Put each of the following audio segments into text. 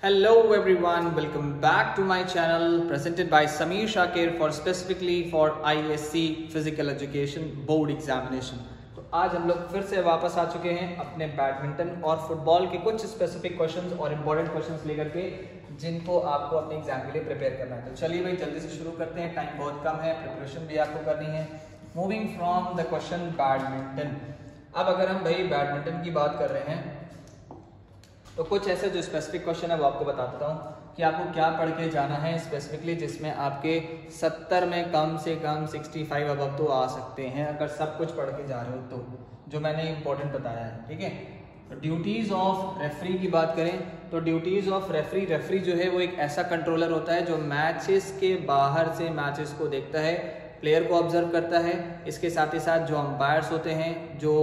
Hello everyone, welcome back to my channel presented by Sameer Shakir for specifically for ISC Physical Education Board Examination। तो आज हम लोग फिर से वापस आ चुके हैं अपने बैडमिंटन और फुटबॉल के कुछ स्पेसिफिक क्वेश्चंस और इम्पोर्टेंट क्वेश्चंस लेकर के जिनको आपको अपने एग्जाम के लिए प्रिपेयर करना है। तो चलिए भाई जल्दी से शुरू करते हैं, टाइम बहुत कम है, प्रिपरेशन भी आपको करनी है। Moving from the question badminton, अब अगर हम भाई बैडमिंटन की बात कर रहे हैं तो कुछ ऐसे जो स्पेसिफिक क्वेश्चन है वो आपको बता देता हूँ कि आपको क्या पढ़ के जाना है स्पेसिफिकली, जिसमें आपके 70 में कम से कम 65 अबव तो आ सकते हैं अगर सब कुछ पढ़ के जा रहे हो तो, जो मैंने इंपॉर्टेंट बताया है। ठीक है, तो ड्यूटीज ऑफ रेफरी की बात करें तो ड्यूटीज ऑफ रेफरी जो है वो एक ऐसा कंट्रोलर होता है जो मैचेस के बाहर से मैचेस को देखता है, प्लेयर को ऑब्जर्व करता है। इसके साथ ही साथ जो अंपायर्स होते हैं, जो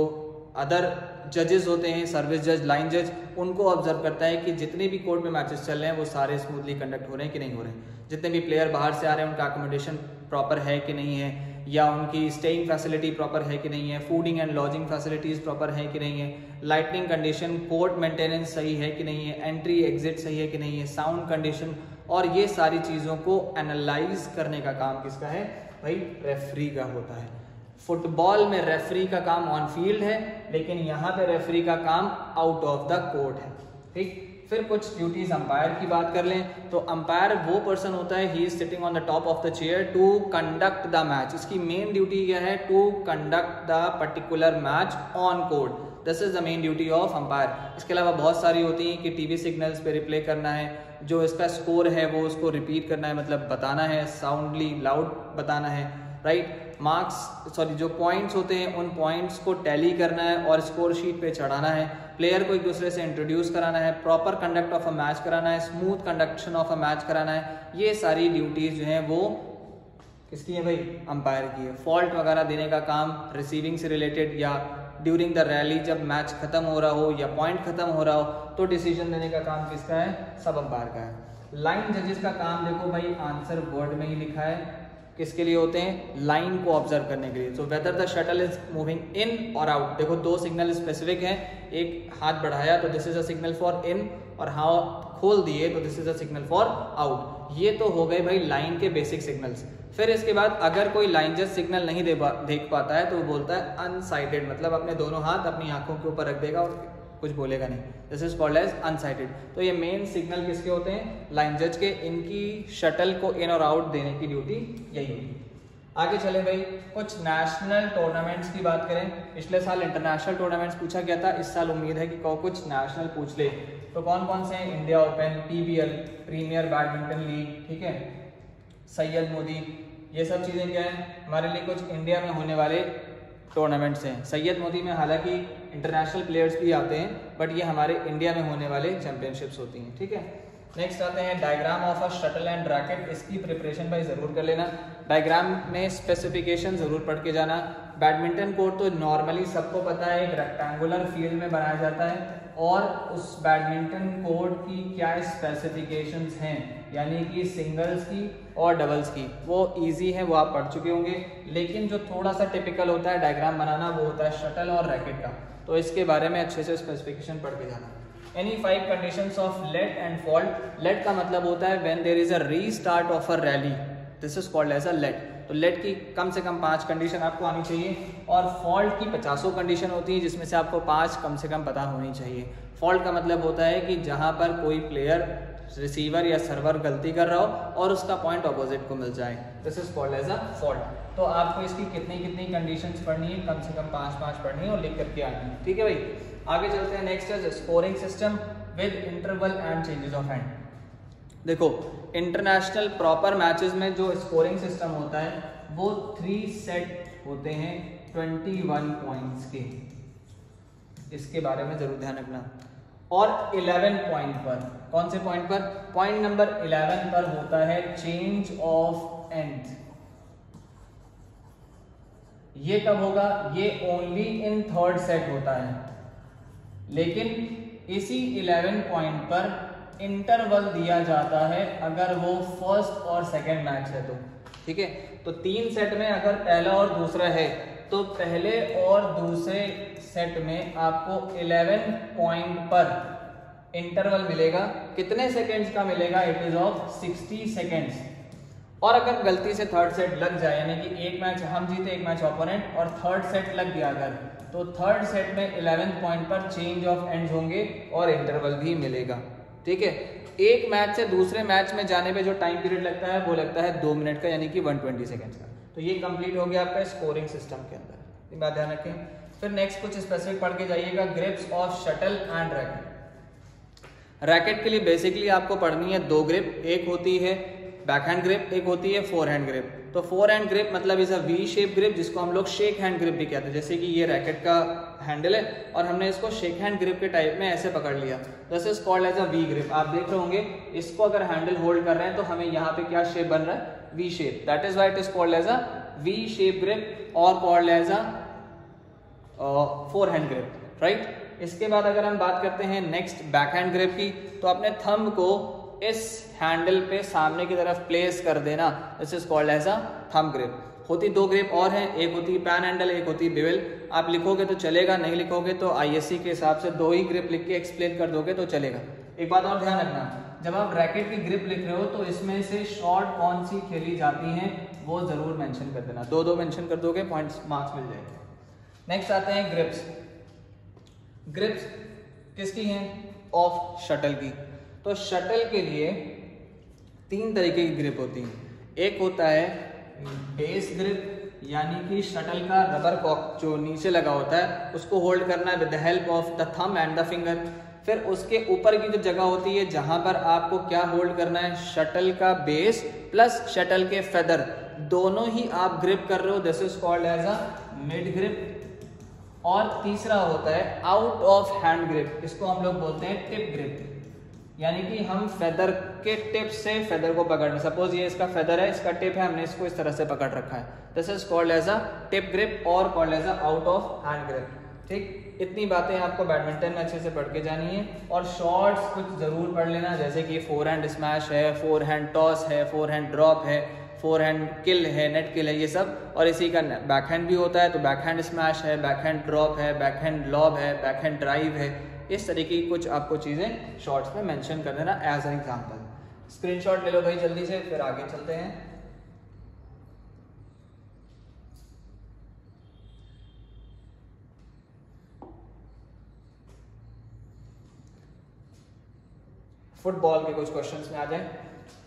अदर जजेस होते हैं, सर्विस जज, लाइन जज, उनको ऑब्जर्व करता है कि जितने भी कोर्ट में मैचेस चल रहे हैं वो सारे स्मूथली कंडक्ट हो रहे हैं कि नहीं हो रहे हैं। जितने भी प्लेयर बाहर से आ रहे हैं उनका अकोमोडेशन प्रॉपर है कि नहीं है, या उनकी स्टेइंग फैसिलिटी प्रॉपर है कि नहीं है, fooding and lodging facilities proper है कि नहीं है, लाइटनिंग कंडीशन, कोर्ट मेंटेनेंस सही है कि नहीं है, एंट्री एग्जिट सही है कि नहीं है, साउंड कंडीशन, और ये सारी चीज़ों को एनालाइज करने का काम किसका है भाई? रेफरी का होता है। फुटबॉल में रेफरी का काम ऑन फील्ड है, लेकिन यहाँ पे रेफरी का काम आउट ऑफ द कोर्ट है। ठीक, फिर कुछ ड्यूटीज अंपायर की बात कर लें तो अंपायर वो पर्सन होता है, he is sitting on the top of the chair to conduct the match. इसकी मेन ड्यूटी क्या है? To conduct the particular match on court, this is the main duty of umpire. इसके अलावा बहुत सारी होती हैं कि टीवी सिग्नल्स पे रिप्ले करना है, जो इसका स्कोर है वो उसको रिपीट करना है, मतलब बताना है, साउंडली लाउड बताना है, राइट। जो पॉइंट्स होते हैं उन पॉइंट्स को टैली करना है और स्कोर शीट पे चढ़ाना है, प्लेयर को एक दूसरे से इंट्रोड्यूस कराना है, proper conduct of a match कराना है, smooth conduction of a match कराना है। ये सारी ड्यूटीज जो हैं वो किसकी है भाई? अंपायर की है। फॉल्ट वगैरह देने का काम रिसीविंग से रिलेटेड, या ड्यूरिंग द रैली जब मैच खत्म हो रहा हो या पॉइंट खत्म हो रहा हो तो डिसीजन देने का काम किसका है? सब अंपायर का है। लाइन जजेस का काम देखो भाई, आंसर वर्ड में ही लिखा है, किसके लिए होते हैं? लाइन को ऑब्जर्व करने के लिए। So whether the shuttle is moving in और आउट, देखो दो सिग्नल स्पेसिफिक हैं, एक हाथ बढ़ाया तो this is a signal for in, और हाथ खोल दिए तो this is a signal for out. ये तो हो गए भाई लाइन के बेसिक सिग्नल्स। फिर इसके बाद अगर कोई लाइन जज सिग्नल नहीं देख पाता है तो वो बोलता है अनसाइटेड, मतलब अपने दोनों हाथ अपनी आंखों के ऊपर रख देगा और कुछ बोलेगा नहीं, दिस इज कॉल्ड एज अनसाइटेड। तो ये मेन सिग्नल किसके होते हैं? लाइन जज के। इनकी शटल को इन और आउट देने की ड्यूटी यही होगी। आगे चले भाई, कुछ नेशनल टूर्नामेंट्स की बात करें। पिछले साल इंटरनेशनल टूर्नामेंट्स पूछा गया था, इस साल उम्मीद है कि कुछ नेशनल पूछ ले। तो कौन कौन से हैं? India Open, PBL, premier badminton league, ठीक है, सैयद मोदी, ये सब चीज़ें क्या है हमारे लिए कुछ इंडिया में होने वाले टूर्नामेंट्स हैं। सैयद मोदी में हालांकि इंटरनेशनल प्लेयर्स भी आते हैं, बट ये हमारे इंडिया में होने वाले चैंपियनशिप्स होती हैं। ठीक है, नेक्स्ट आते हैं diagram of a shuttle and racket. इसकी प्रिपरेशन भाई ज़रूर कर लेना, डायग्राम में स्पेसिफिकेशन ज़रूर पढ़ के जाना। बैडमिंटन कोर्ट तो नॉर्मली सबको पता है, एक रेक्टेंगुलर फील्ड में बनाया जाता है, और उस बैडमिंटन कोर्ट की क्या स्पेसिफिकेशंस हैं, यानी कि सिंगल्स की और डबल्स की, वो इजी है, वो आप पढ़ चुके होंगे। लेकिन जो थोड़ा सा टिपिकल होता है डायग्राम बनाना, वो होता है शटल और रैकेट का, तो इसके बारे में अच्छे से स्पेसिफिकेशन पढ़ के जाना। Any 5 conditions of let and fault. Let का मतलब होता है when there is a restart of a rally, this is called as a let. तो लेट की कम से कम 5 कंडीशन आपको आनी चाहिए, और फॉल्ट की 50 कंडीशन होती है, जिसमें से आपको 5 कम से कम पता होनी चाहिए। फॉल्ट का मतलब होता है कि जहां पर कोई प्लेयर, रिसीवर या सर्वर गलती कर रहा हो और उसका पॉइंट ऑपोजिट को मिल जाए, this is called as a fault. तो आपको इसकी कितनी कितनी कंडीशंस पढ़नी है? कम से कम 5 पढ़नी है और लिख करके आनी है। ठीक है भाई, आगे चलते हैं। नेक्स्ट है scoring system with interval and changes of hand. देखो इंटरनेशनल प्रॉपर मैचेस में जो स्कोरिंग सिस्टम होता है वो 3 सेट होते हैं 21 पॉइंट्स के, इसके बारे में जरूर ध्यान रखना। और 11 पॉइंट पर, कौन से पॉइंट पर? पॉइंट नंबर 11 पर होता है चेंज ऑफ एंड। ये कब होगा? ये ओनली इन थर्ड सेट होता है, लेकिन इसी 11 पॉइंट पर इंटरवल दिया जाता है अगर वो फर्स्ट और सेकंड मैच है तो। ठीक है, तो 3 सेट में अगर पहला और दूसरा है तो पहले और दूसरे सेट में आपको 11 पॉइंट पर इंटरवल मिलेगा, कितने सेकेंड्स का मिलेगा, इट इज ऑफ 60 सेकेंड्स। और अगर गलती से थर्ड सेट लग जाए, यानी कि एक मैच हम जीते एक मैच ओपोनेंट और थर्ड सेट लग गया अगर, तो थर्ड सेट में 11th पॉइंट पर चेंज ऑफ एंड्स होंगे और इंटरवल भी मिलेगा। ठीक है, एक मैच से दूसरे मैच में जाने पे जो टाइम पीरियड लगता है वो लगता है 2 मिनट का, यानी कि 120 सेकेंड्स का। तो ये कंप्लीट हो गया आपका स्कोरिंग सिस्टम के अंदर, ये बात ध्यान रखें। फिर नेक्स्ट कुछ स्पेसिफिक पढ़ के जाइएगा, grips of shuttle and racket. Racket के लिए बेसिकली आपको पढ़नी है 2 ग्रिप, एक होती है बैकहैंड ग्रिप, एक होती है फोरहैंड ग्रिप। तो फोरहैंड ग्रिप मतलब is a V shape grip, जिसको हम लोग शेक हैंड ग्रिप भी कहते हैं। जैसे कि ये रैकेट का हैंडल है और हमने इसको शेक हैंड ग्रिप के टाइप में ऐसे पकड़ लिया, this is called as a V grip. आप देख रहे होंगे इसको अगर हैंडल होल्ड कर रहे हैं तो हमें यहाँ पे क्या शेप बन रहा है, V shape, that is why it is called as a V shape grip और called as a forehand grip, right. इसके बाद अगर हम बात करते हैं नेक्स्ट बैकहैंड ग्रिप की, तो अपने थंब को इस हैंडल पे सामने की तरफ प्लेस कर देना, this is called as a thumb grip. होती 2 ग्रिप और हैं, एक होती पैन हैंडल, एक होती बिवेल। आप लिखोगे तो चलेगा, नहीं लिखोगे तो आईएससी के हिसाब से 2 ही ग्रिप लिख के एक्सप्लेन कर दोगे तो चलेगा। एक बात और ध्यान रखना, जब आप रैकेट की ग्रिप लिख रहे हो तो इसमें से शॉट कौन सी खेली जाती हैं वो जरूर मेंशन कर देना, 2-2 मेंशन कर दोगे पॉइंट्स मार्क्स मिल जाएंगे। नेक्स्ट आते हैं ग्रिप्स। ग्रिप्स किसकी हैं, ऑफ शटल की। तो शटल के लिए 3 तरीके की ग्रिप होती हैं। एक होता है बेस ग्रिप, यानी कि शटल का रबर कॉक जो नीचे लगा होता है उसको होल्ड करना है with the help of the thumb and the finger. फिर उसके ऊपर की जो जगह होती है जहां पर आपको क्या होल्ड करना है, शटल का बेस प्लस शटल के फेदर, दोनों ही आप ग्रिप कर रहे हो, this is called as a mid grip. और तीसरा होता है आउट ऑफ हैंड ग्रिप, इसको हम लोग बोलते हैं टिप ग्रिप, यानी कि हम फेदर के टिप से फेदर को पकड़ना। सपोज ये इसका फेदर है, इसका टिप है, हमने इसको इस तरह से पकड़ रखा है, this is called as a tip grip और called as a out of hand grip. ठीक, इतनी बातें आपको बैडमिंटन में अच्छे से पढ़ के जानी है। और शॉट्स कुछ जरूर पढ़ लेना, जैसे कि फोरहैंड स्मैश है, फोरहैंड टॉस है, फोरहैंड ड्रॉप है, फोरहैंड किल है, नेट किल है, ये सब। और इसी का बैकहैंड भी होता है, तो बैकहैंड स्मैश है, बैकहैंड ड्रॉप है, बैकहैंड लॉब है, बैकहैंड ड्राइव है, इस तरीके की कुछ आपको चीज़ें शॉर्ट्स में मेंशन कर देना एज एन एग्जांपल। स्क्रीनशॉट ले लो भाई जल्दी से, फिर आगे चलते हैं। फुटबॉल के कुछ क्वेश्चंस में आ जाए,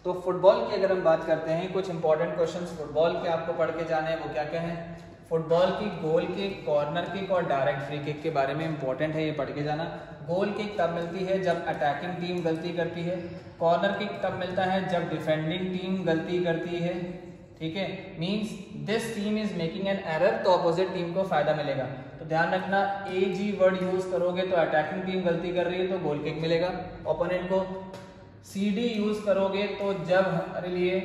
तो फुटबॉल की अगर हम बात करते हैं, कुछ इंपॉर्टेंट क्वेश्चंस फुटबॉल के आपको पढ़ के जाने हैं, वो क्या क्या है। फुटबॉल की गोल किक, कॉर्नर किक और डायरेक्ट फ्री किक के बारे में इंपॉर्टेंट है, ये पढ़ के जाना। गोल किक तब मिलती है जब अटैकिंग टीम गलती करती है, कॉर्नर किक तब मिलता है जब डिफेंडिंग टीम गलती करती है। ठीक है, means this team is making an error, तो अपोजिट टीम को फायदा मिलेगा। तो ध्यान रखना, एजी वर्ड यूज करोगे तो अटैकिंग टीम गलती कर रही है तो गोल किक मिलेगा ओपोनेंट को। सीडी यूज करोगे तो जब हमारे लिए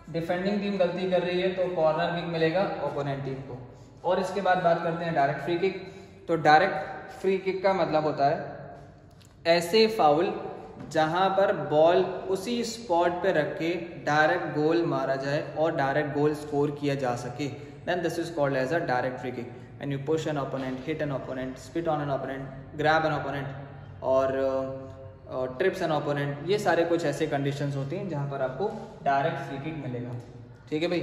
डिफेंडिंग टीम गलती कर रही है तो कॉर्नर किक मिलेगा ओपोनेंट टीम को। और इसके बाद बात करते हैं डायरेक्ट फ्री किक। तो डायरेक्ट फ्री किक का मतलब होता है ऐसे फाउल जहां पर बॉल उसी स्पॉट पे रख के डायरेक्ट गोल मारा जाए और डायरेक्ट गोल स्कोर किया जा सके, then this is called as a direct free kick. And you push an opponent, hit an opponent, spit on an opponent, grab an opponent और ट्रिप्स एन ओपोनेंट, ये सारे कुछ ऐसे कंडीशंस होती हैं जहां पर आपको डायरेक्ट फ्री किक मिलेगा। ठीक है भाई,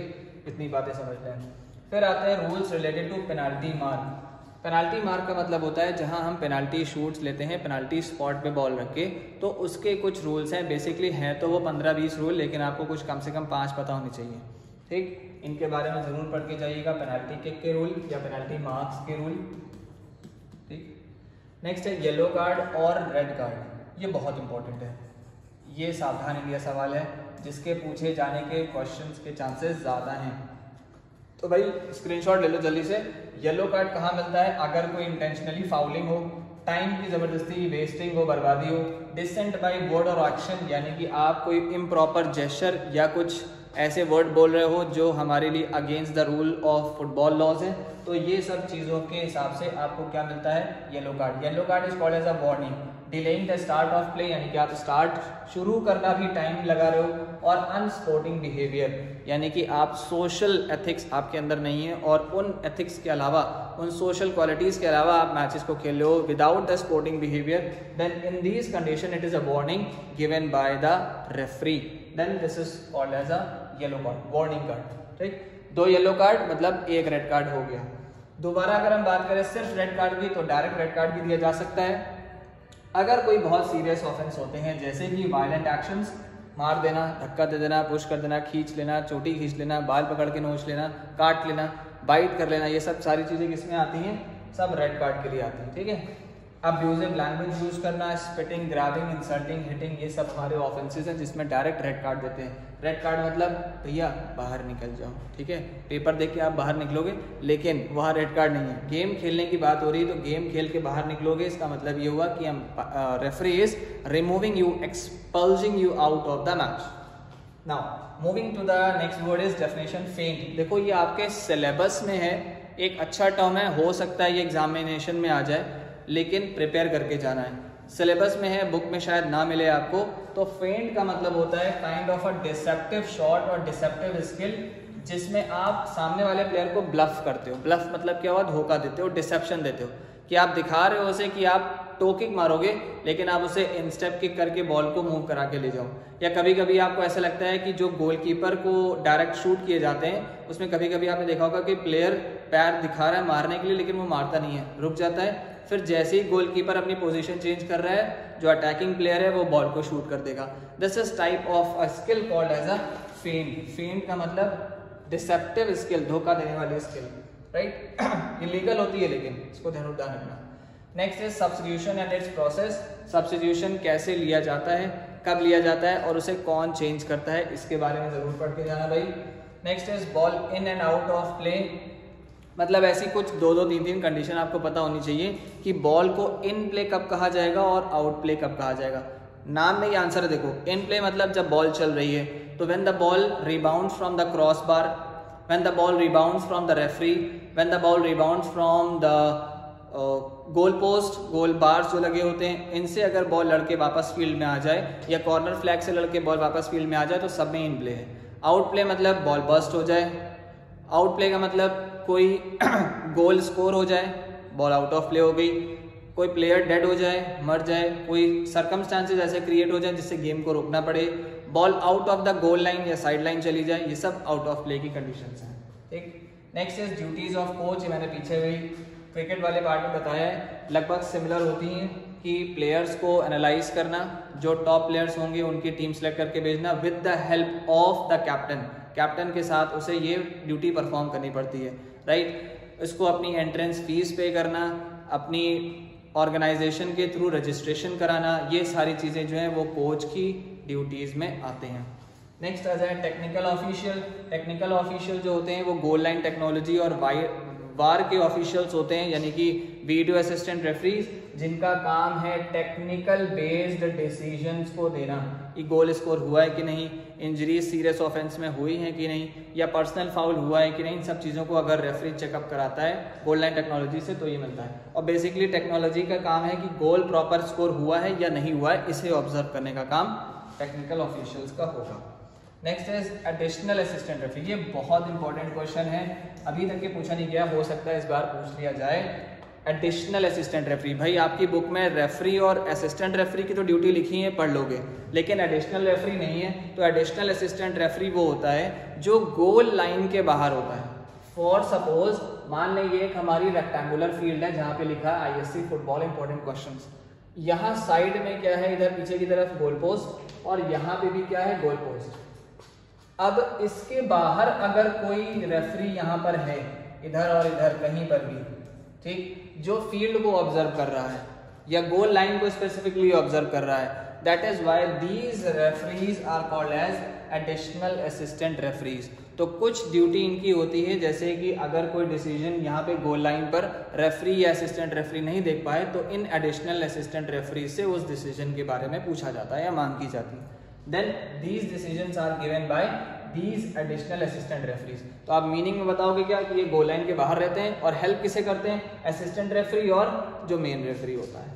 इतनी बातें समझ लें। फिर आते हैं rules related to penalty mark. Penalty mark का मतलब होता है जहां हम पेनाल्टी शूट्स लेते हैं, पेनाल्टी स्पॉट पे बॉल रख के, तो उसके कुछ रूल्स हैं। बेसिकली हैं तो वो 15-20 रूल, लेकिन आपको कुछ कम से कम 5 पता होने चाहिए। ठीक, इनके बारे में जरूर पढ़ के जाइएगा, पेनाल्टी किक के रूल या पेनाल्टी मार्क्स के रूल। ठीक, नेक्स्ट है येलो कार्ड और रेड कार्ड। ये बहुत इंपॉर्टेंट है, ये सावधान इंडिया सवाल है जिसके पूछे जाने के क्वेश्चंस के चांसेस ज़्यादा हैं। तो भाई स्क्रीनशॉट ले लो जल्दी से। येलो कार्ड कहाँ मिलता है? अगर कोई इंटेंशनली फाउलिंग हो, टाइम की ज़बरदस्ती वेस्टिंग हो, बर्बादी हो, डिसेंट बाय वर्ड और एक्शन, यानी कि आप कोई इम्प्रॉपर जेस्चर या कुछ ऐसे वर्ड बोल रहे हो जो हमारे लिए against the rule of football laws है, तो ये सब चीज़ों के हिसाब से आपको क्या मिलता है? Yellow card. Yellow card is called as a warning, delaying the start of play यानी कि आप शुरू करना भी टाइम लगा रहे हो, और अनस्पोर्टिंग बिहेवियर यानी कि आप सोशल एथिक्स आपके अंदर नहीं है, और उन एथिक्स के अलावा, उन सोशल क्वालिटीज के अलावा आप मैचेस को खेल रहे हो without the sporting behaviour, then in this condition it is a warning given by the referee, then this is called as a yellow card, warning card. ठीक, 2 येलो कार्ड मतलब 1 red card हो गया। दोबारा अगर हम बात करें सिर्फ रेड कार्ड की, तो डायरेक्ट रेड कार्ड भी दिया जा सकता है। अगर कोई बहुत सीरियस ऑफेंस होते हैं जैसे कि वायलेंट एक्शंस, मार देना, धक्का दे देना, पुश कर देना, खींच लेना, चोटी खींच लेना, बाल पकड़ के नोच लेना, काट लेना, बाइट कर लेना, ये सब सारी चीज़ें किसमें आती हैं? सब रेड कार्ड के लिए आती हैं। ठीक है, अब्यूजिव लैंग्वेज यूज करना, स्पिटिंग, ग्रैबिंग, इंसल्टिंग, हिटिंग, ये सब हमारे ऑफेंसेस हैं जिसमें डायरेक्ट रेड कार्ड देते हैं। रेड कार्ड मतलब भैया बाहर निकल जाओ। ठीक है, पेपर देख के आप बाहर निकलोगे, लेकिन वहाँ रेड कार्ड नहीं है। गेम खेलने की बात हो रही है तो गेम खेल के बाहर निकलोगे, इसका मतलब ये हुआ कि हम referee is removing you, expelling you out of the match. Now moving to the next word is definition feint. देखो ये आपके सिलेबस में है, एक अच्छा टर्म है, हो सकता है ये एग्जामिनेशन में आ जाए, लेकिन प्रिपेयर करके जाना है। सिलेबस में है, बुक में शायद ना मिले आपको। तो फेंट का मतलब होता है kind of a deceptive shot और डिसेप्टिव स्किल, जिसमें आप सामने वाले प्लेयर को ब्लफ करते हो। ब्लफ मतलब क्या हुआ? धोखा देते हो, डिसेप्शन देते हो, कि आप दिखा रहे हो उसे कि आप टो किक मारोगे, लेकिन आप उसे इनस्टेप किक करके बॉल को मूव करा के ले जाओ। या कभी कभी आपको ऐसा लगता है कि जो गोलकीपर को डायरेक्ट शूट किए जाते हैं, उसमें कभी कभी आपने देखा होगा कि प्लेयर पैर दिखा रहा है मारने के लिए, लेकिन वो मारता नहीं है, रुक जाता है। फिर जैसे ही गोलकीपर अपनी पोजीशन चेंज कर रहा है, जो अटैकिंग प्लेयर है वो बॉल को शूट कर देगा। This is type of a skill called as a feint. Feint का मतलब डिसेप्टिव स्किल, धोखा देने वाली स्किल, राइट। इलीगल होती है लेकिन इसको ध्यान रखना। Next is substitution and it's process. Substitution कैसे लिया जाता है, कब लिया जाता है और उसे कौन चेंज करता है, इसके बारे में जरूर पढ़ के जाना भाई। Next is ball in and out of play. मतलब ऐसी कुछ 2-3 कंडीशन आपको पता होनी चाहिए कि बॉल को इन प्ले कब कहा जाएगा और आउट प्ले कब कहा जाएगा। नाम में ही आंसर है, देखो इन प्ले मतलब जब बॉल चल रही है, तो when the ball rebounds from the cross bar, when the ball rebounds from the referee, when the ball rebounds from the goal post, goal bars जो लगे होते हैं, इनसे अगर बॉल लड़के वापस फील्ड में आ जाए, या कॉर्नर फ्लैग से लड़के बॉल वापस फील्ड में आ जाए, तो सब में इन प्ले है। आउट प्ले मतलब बॉल बस्ट हो जाए। आउट प्ले का मतलब कोई गोल स्कोर हो जाए, बॉल आउट ऑफ प्ले हो गई। कोई प्लेयर डेड हो जाए, मर जाए, कोई सर्कमस्टांसेस ऐसे क्रिएट हो जाए जिससे गेम को रोकना पड़े, ball out of the goal line या साइड लाइन चली जाए, ये सब आउट ऑफ प्ले की कंडीशंस हैं। ठीक, next is duties of coach. ये मैंने पीछे भी क्रिकेट वाले पार्ट में बताया है, लगभग सिमिलर होती हैं कि प्लेयर्स को एनालाइज करना, जो टॉप प्लेयर्स होंगे उनकी टीम सेलेक्ट करके भेजना with the help of the captain. Captain के साथ उसे ये ड्यूटी परफॉर्म करनी पड़ती है, राइट। इसको अपनी एंट्रेंस फीस पे करना, अपनी ऑर्गेनाइजेशन के थ्रू रजिस्ट्रेशन कराना, ये सारी चीज़ें जो हैं वो कोच की ड्यूटीज़ में आते हैं। नेक्स्ट आ जाए टेक्निकल ऑफिशियल। टेक्निकल ऑफिशियल जो होते हैं वो गोल लाइन टेक्नोलॉजी और वार के ऑफिशियल्स होते हैं, यानी कि वीडियो असिस्टेंट रेफरीज, जिनका काम है टेक्निकल बेस्ड डिसीजंस को देना कि गोल स्कोर हुआ है कि नहीं, इंजरीज सीरियस ऑफेंस में हुई है कि नहीं, या पर्सनल फाउल हुआ है कि नहीं। इन सब चीज़ों को अगर रेफरी चेकअप कराता है गोल लाइन टेक्नोलॉजी से तो ये मिलता है। और बेसिकली टेक्नोलॉजी का काम है कि गोल प्रॉपर स्कोर हुआ है या नहीं हुआ है, इसे ऑब्जर्व करने का काम टेक्निकल ऑफिशियल्स का होगा। Next is additional assistant referee. ये बहुत इंपॉर्टेंट क्वेश्चन है, अभी तक ये पूछा नहीं गया, हो सकता है इस बार पूछ लिया जाए। एडिशनल असिस्टेंट रेफरी, भाई आपकी बुक में रेफरी और असिस्टेंट रेफरी की तो ड्यूटी लिखी है, पढ़ लोगे, लेकिन एडिशनल रेफरी नहीं है। तो एडिशनल असिस्टेंट रेफरी वो होता है जो गोल लाइन के बाहर होता है। फॉर सपोज मान लीजिए एक हमारी रेक्टेंगुलर फील्ड है जहाँ पे लिखा है ISC फुटबॉल इंपॉर्टेंट क्वेश्चंस। यहाँ साइड में क्या है, इधर पीछे की तरफ गोल पोस्ट, और यहाँ पे भी क्या है, गोल पोस्ट। अब इसके बाहर अगर कोई रेफरी यहाँ पर है, इधर और इधर कहीं पर भी, ठीक, जो फील्ड को ऑब्जर्व कर रहा है या गोल लाइन को स्पेसिफिकली ऑब्जर्व कर रहा है, that is why these referees are called as additional assistant referees. तो कुछ ड्यूटी इनकी होती है, जैसे कि अगर कोई डिसीजन यहाँ पे गोल लाइन पर रेफरी या असिस्टेंट रेफरी नहीं देख पाए, तो इन एडिशनल असिस्टेंट रेफरी से उस डिसीजन के बारे में पूछा जाता है या मांग की जाती है। Then these decisions are given by these additional assistant referees। तो आप मीनिंग में बताओगे क्या कि ये गोल लाइन के बाहर रहते हैं, और हेल्प किसे करते हैं, असिस्टेंट रेफरी और जो मेन रेफरी होता है।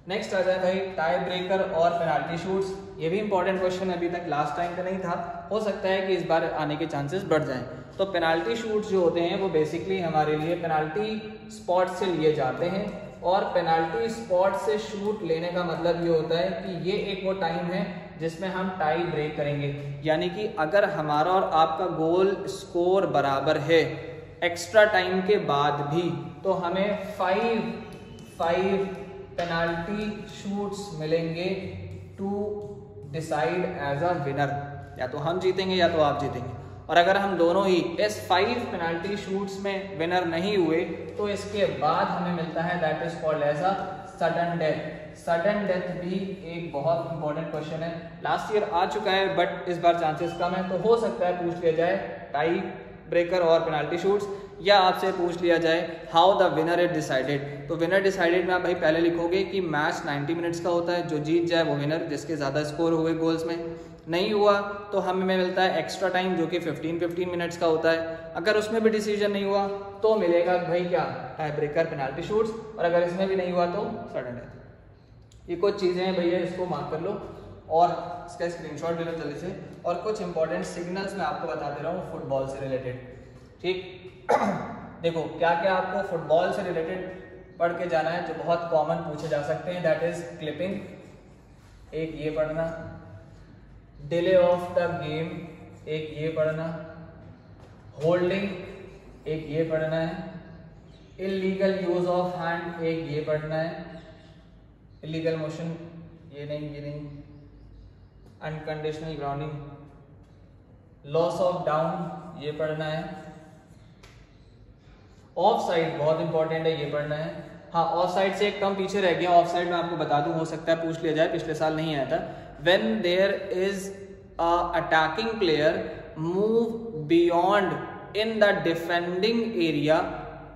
नेक्स्ट आ जाए भाई टाई ब्रेकर और पेनाल्टी शूट्स। ये भी इंपॉर्टेंट क्वेश्चन अभी तक लास्ट टाइम का नहीं था, हो सकता है कि इस बार आने के चांसेस बढ़ जाएं। तो पेनाल्टी शूट्स जो होते हैं वो बेसिकली हमारे लिए पेनाल्टी स्पॉट से लिए जाते हैं, और पेनाल्टी स्पॉट से शूट लेने का मतलब ये होता है कि ये एक वो टाइम है जिसमें हम टाई ब्रेक करेंगे, यानी कि अगर हमारा और आपका गोल स्कोर बराबर है एक्स्ट्रा टाइम के बाद भी, तो हमें 5 पेनाल्टी शूट्स मिलेंगे to decide as a winner. या तो हम जीतेंगे या तो आप जीतेंगे, और अगर हम दोनों ही इस 5 पेनाल्टी शूट्स में विनर नहीं हुए तो इसके बाद हमें मिलता है that is called as a sudden death. Sudden death भी एक बहुत इंपॉर्टेंट क्वेश्चन है, लास्ट ईयर आ चुका है बट इस बार चांसेस कम है, तो हो सकता है पूछ लिया जाए टाई ब्रेकर और पेनाल्टी शूट्स, या आपसे पूछ लिया जाए how the winner is decided. तो विनर डिसाइडेड में आप भाई पहले लिखोगे कि मैच 90 मिनट्स का होता है, जो जीत जाए वो विनर, जिसके ज़्यादा स्कोर हुए गोल्स में। नहीं हुआ तो हमें मिलता है एक्स्ट्रा टाइम जो कि 15 मिनट्स का होता है। अगर उसमें भी डिसीजन नहीं हुआ तो मिलेगा भाई क्या, टाई ब्रेकर पेनाल्टी शूट्स, और अगर इसमें भी नहीं हुआ तो सडन डेथ। ये कुछ चीज़ें हैं भैया, इसको मार्क कर लो और इसका स्क्रीनशॉट ले लो जल्दी से। और कुछ इंपॉर्टेंट सिग्नल्स मैं आपको बता दे रहा हूँ फुटबॉल से रिलेटेड, ठीक। देखो क्या क्या आपको फुटबॉल से रिलेटेड पढ़ के जाना है जो बहुत कॉमन पूछे जा सकते हैं, दैट इज क्लिपिंग, एक ये पढ़ना, डिले ऑफ द गेम एक ये पढ़ना, होल्डिंग एक ये पढ़ना है, इलीगल यूज ऑफ हैंड एक ये पढ़ना है, इलीगल मोशन ये नहीं, unconditional grounding, loss of down ये पढ़ना है, ऑफ साइड बहुत इंपॉर्टेंट है ये पढ़ना है। हाँ, ऑफ साइड से एक टर्म पीछे रह गया, ऑफ साइड में आपको बता दूं, हो सकता है पूछ लिया जाए, पिछले साल नहीं आया था। When there is a attacking player move beyond in the defending area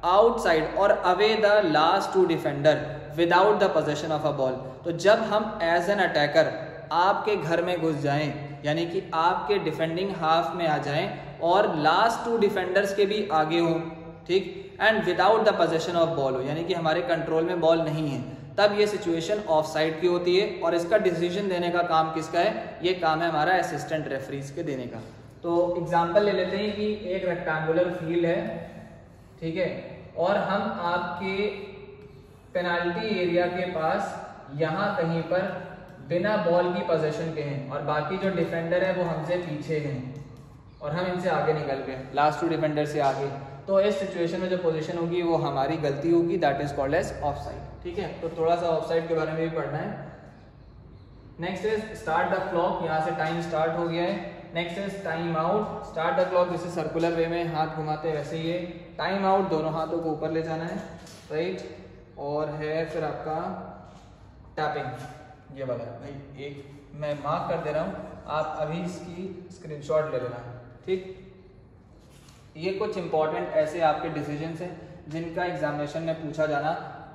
outside और away the last two defender without the possession of a ball. तो जब हम एज एन अटैकर आपके घर में घुस जाएं, यानी कि आपके डिफेंडिंग हाफ में आ जाएं और लास्ट 2 डिफेंडर्स के भी आगे हों, ठीक, and without the possession of ball हो, यानी कि हमारे कंट्रोल में बॉल नहीं है, तब ये सिचुएशन ऑफ साइड की होती है। और इसका डिसीजन देने का काम किसका है, ये काम है हमारा असिस्टेंट रेफरीज के देने का। तो एग्जांपल ले लेते हैं कि एक रेक्टेंगुलर फील्ड है, ठीक है, और हम आपके पेनाल्टी एरिया के पास यहाँ कहीं पर बिना बॉल की पोजीशन के हैं, और बाकी जो डिफेंडर है वो हमसे पीछे हैं और हम इनसे आगे निकल गए, लास्ट 2 डिफेंडर से आगे। तो इस सिचुएशन में जो पोजीशन होगी वो हमारी गलती होगी, that is called as offside, ठीक है। तो थोड़ा सा ऑफ साइड के बारे में भी पढ़ना है। Next is start the clock, यहाँ से टाइम स्टार्ट हो गया है। Next is time out, start the clock जैसे सर्कुलर वे में हाथ घुमाते वैसे ये टाइम आउट, दोनों हाथों को ऊपर ले जाना है, राइट। और है फिर आपका टैपिंग, ये वाला भाई एक मैं मार्क कर दे रहा हूँ, आप अभी इसकी स्क्रीनशॉट ले लेना, ठीक। ये कुछ इंपॉर्टेंट ऐसे आपके डिसीजंस हैं जिनका एग्जामिनेशन में पूछा जाना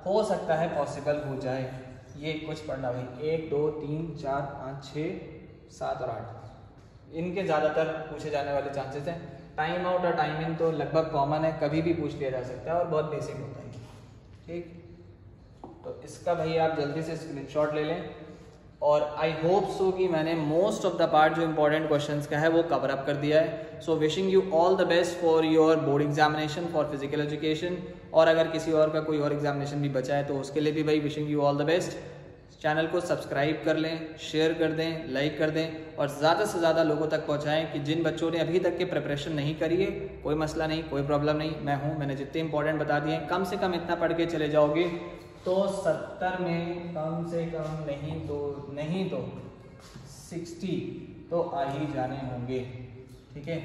हो सकता है पॉसिबल हो जाए। ये कुछ पढ़ना भाई, 1 2 3 4 5 6 7 और 8, इनके ज़्यादातर पूछे जाने वाले चांसेस हैं। टाइम आउट और टाइम इन तो लगभग कॉमन है, कभी भी पूछ लिया जा सकता है और बहुत बेसिक होता है, ठीक। तो इसका भाई आप जल्दी से स्क्रीनशॉट ले लें, और आई होप सो कि मैंने मोस्ट ऑफ द पार्ट जो इंपॉर्टेंट क्वेश्चंस का है वो कवर अप कर दिया है। So wishing you all the best for your board examination for physical education, और अगर किसी और का कोई और एग्जामिनेशन भी बचा है तो उसके लिए भी भाई wishing you all the best. Channel को सब्सक्राइब कर लें, शेयर कर दें, लाइक कर दें, और ज़्यादा से ज़्यादा लोगों तक पहुँचाएँ कि जिन बच्चों ने अभी तक के प्रिपरेशन नहीं करी है, कोई मसला नहीं, कोई प्रॉब्लम नहीं, मैं हूँ, मैंने जितने इंपॉर्टेंट बता दिए हैं, कम से कम इतना पढ़ के चले जाओगे तो 70 में कम से कम नहीं तो 60 तो आ ही जाने होंगे, ठीक है।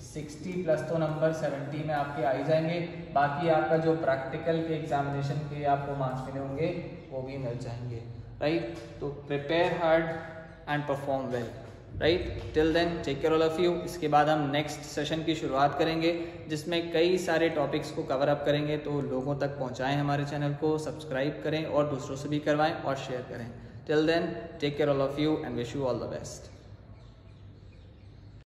60 प्लस तो नंबर 70 में आपके आ ही जाएंगे। बाकी आपका जो प्रैक्टिकल के एग्जामिनेशन के आपको मार्क्स मिले होंगे वो भी मिल जाएंगे, राइट। तो prepare hard and perform well, right. Till then take care all of you. इसके बाद हम नेक्स्ट सेशन की शुरुआत करेंगे जिसमें कई सारे टॉपिक्स को कवर अप करेंगे, तो लोगों तक पहुंचाएं, हमारे चैनल को सब्सक्राइब करें और दूसरों से भी करवाएं और शेयर करें। Till then take care all of you and wish you all the best.